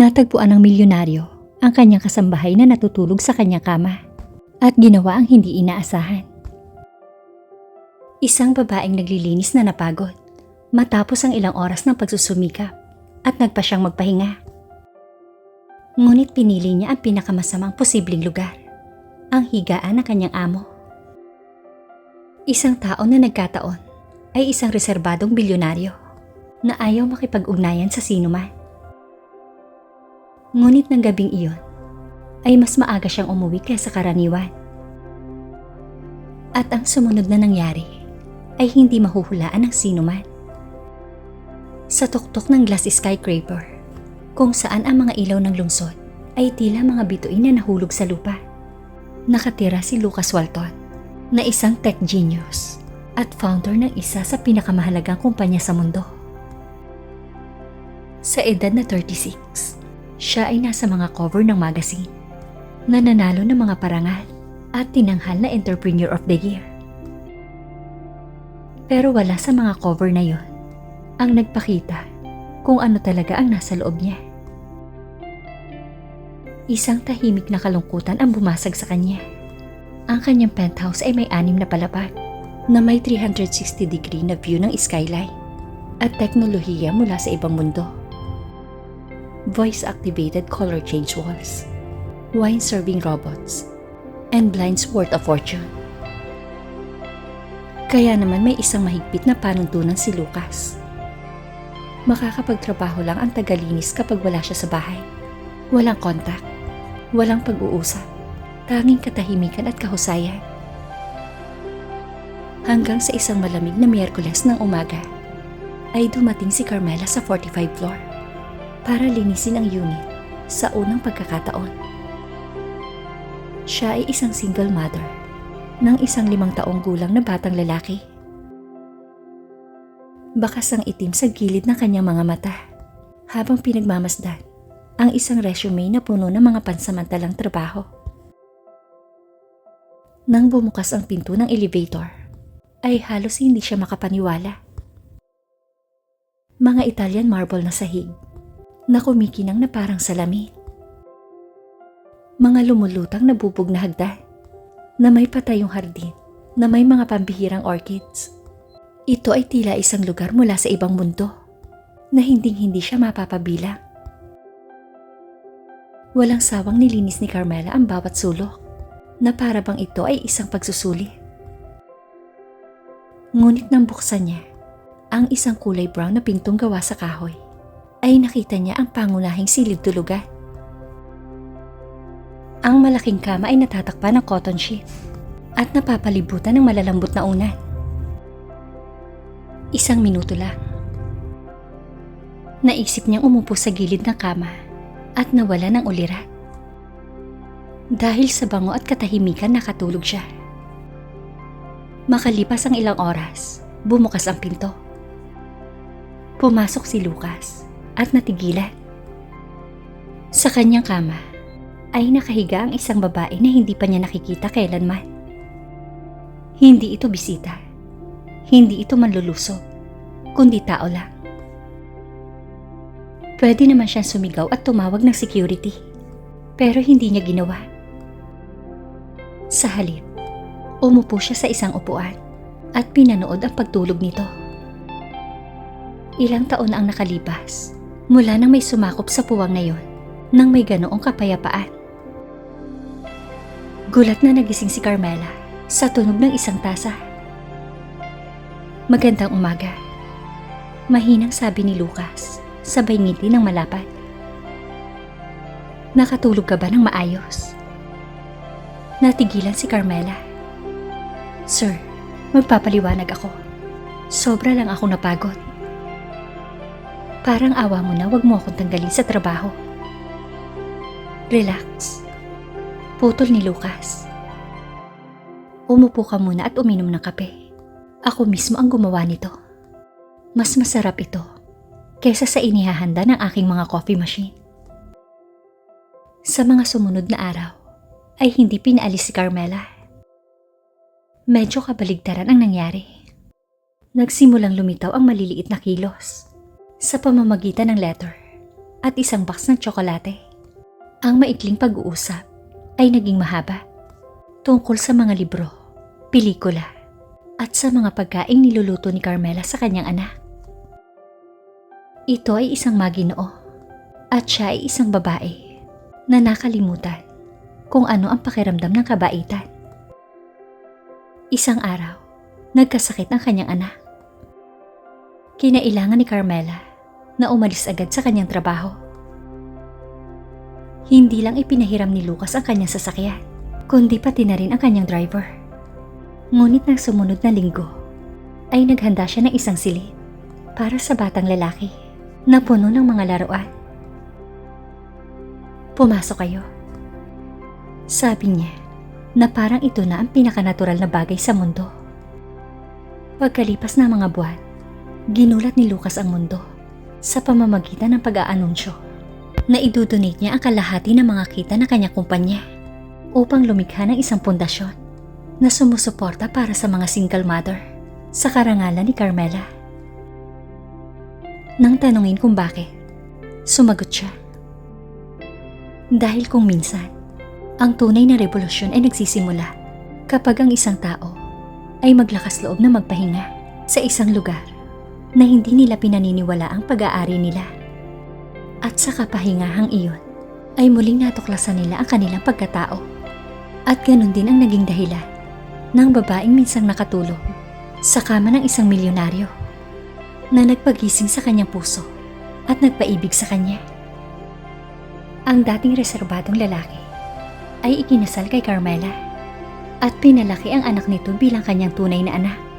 Natagpuan ng milyonaryo ang kanyang kasambahay na natutulog sa kanyang kama at ginawa ang hindi inaasahan. Isang babaeng naglilinis na napagod matapos ang ilang oras ng pagsusumikap at nagpa siyang magpahinga. Ngunit pinili niya ang pinakamasamang posibleng lugar, ang higaan ng kanyang amo. Isang tao na nagkataon ay isang reserbadong bilyonaryo na ayaw makipag-ugnayan sa sinuman. Ngunit ng gabing iyon ay mas maaga siyang umuwi kaysa karaniwan. At ang sumunod na nangyari ay hindi mahuhulaan ng sinuman. Sa tuktok ng glass skyscraper, kung saan ang mga ilaw ng lungsod ay tila mga bituin na nahulog sa lupa, nakatira si Lucas Walton na isang tech genius at founder ng isa sa pinakamahalagang kumpanya sa mundo. Sa edad na 36, siya ay nasa mga cover ng magazine, nananalo ng mga parangal at tinanghal na Entrepreneur of the Year. Pero wala sa mga cover na yon ang nagpakita kung ano talaga ang nasa loob niya. Isang tahimik na kalungkutan ang bumasag sa kanya. Ang kanyang penthouse ay may 6 na palapag na may 360-degree na view ng skyline at teknolohiya mula sa ibang mundo. Voice-activated color change walls, wine-serving robots, and blinds worth a fortune. Kaya naman may isang mahigpit na panuntunan si Lucas. Makakapagtrabaho lang ang tagalinis kapag wala siya sa bahay. Walang contact, walang pag-uusap, tanging katahimikan at kahusayan. Hanggang sa isang malamig na Miyerkules ng umaga, ay dumating si Carmela sa 45th floor para linisin ang unit sa unang pagkakataon. Siya ay isang single mother ng isang 5 taong gulang na batang lalaki. Bakas ang itim sa gilid ng kanyang mga mata habang pinagmamasdan ang isang resume na puno ng mga pansamantalang trabaho. Nang bumukas ang pinto ng elevator, ay halos hindi siya makapaniwala. Mga Italian marble na sahig na kumikinang na parang salamin. Mga lumulutang na bubog na hagdan na may patayong hardin na may mga pambihirang orchids. Ito ay tila isang lugar mula sa ibang mundo na hinding-hindi siya mapapabilang. Walang sawang nilinis ni Carmela ang bawat sulok na para bang ito ay isang pagsusulit. Ngunit nang buksan niya ang isang kulay brown na pintong gawa sa kahoy, ay nakita niya ang pangunahing silid-tulugan. Ang malaking kama ay natatakpan ng cotton sheet at napapalibutan ng malalambot na unan. Isang minuto lang. Naisip niyang umupo sa gilid ng kama at nawala ng ulirat. Dahil sa bango at katahimikan nakatulog siya. Makalipas ang ilang oras, bumukas ang pinto. Pumasok si Lucas at natigilan. Sa kanyang kama ay nakahiga ang isang babae na hindi pa niya nakikita kailanman. Hindi ito bisita, hindi ito manlulusob, kundi tao lang. Pwede naman siyang sumigaw at tumawag ng security, pero hindi niya ginawa. Sa halip, umupo siya sa isang upuan at pinanood ang pagtulog nito. Ilang taon na ang nakalipas mula nang may sumakop sa puwang na yon nang may ganoong kapayapaan. Gulat na nagising si Carmela sa tunog ng isang tasa. Magandang umaga, mahinang sabi ni Lucas, sabay ngiti ng malapad. Nakatulog ka ba ng maayos? Natigilan si Carmela. Sir, magpapaliwanag ako. Sobra lang ako napagod. Parang awa mo na wag mo akong tanggalin sa trabaho. Relax. Putol ni Lucas. Umupo ka muna at uminom ng kape. Ako mismo ang gumawa nito. Mas masarap ito kaysa sa inihahanda ng aking mga coffee machine. Sa mga sumunod na araw ay hindi pinaalis si Carmela. Medyo kabaligtaran ang nangyari. Nagsimulang lumitaw ang maliliit na kilos sa pamamagitan ng letter at isang box ng tsokolate. Ang maikling pag-uusap ay naging mahaba tungkol sa mga libro, pelikula, at sa mga pagkaing niluluto ni Carmela sa kanyang anak. Ito ay isang maginoo at siya ay isang babae na nakalimutan kung ano ang pakiramdam ng kabaitan. Isang araw, nagkasakit ang kanyang anak. Kinailangan ni Carmela na umalis agad sa kanyang trabaho. Hindi lang ipinahiram ni Lucas ang kanyang sasakyan, kundi pati na rin ang kanyang driver. Ngunit ng sumunod na linggo, ay naghanda siya ng isang silid para sa batang lalaki na puno ng mga laruan. Pumasok kayo. Sabi niya na parang ito na ang pinakanatural na bagay sa mundo. Pagkalipas ng mga buwan, ginulat ni Lucas ang mundo sa pamamagitan ng pag-aanunsyo na idudonate niya ang kalahati ng mga kita ng kanyang kumpanya upang lumikha ng isang pundasyon na sumusuporta para sa mga single mother sa karangalan ni Carmela. Nang tanungin kung bakit, sumagot siya. Dahil kung minsan, ang tunay na revolusyon ay nagsisimula kapag ang isang tao ay maglakas loob na magpahinga sa isang lugar na hindi nila pinaniniwala ang pag-aari nila. At sa kapahingahang iyon, ay muling natuklasan nila ang kanilang pagkatao. At ganun din ang naging dahilan ng babaeng minsang nakatulog sa kama ng isang milyonaryo na nagpagising sa kanyang puso at nagpaibig sa kanya. Ang dating reserbadong lalaki ay ikinasal kay Carmela at pinalaki ang anak nito bilang kanyang tunay na anak.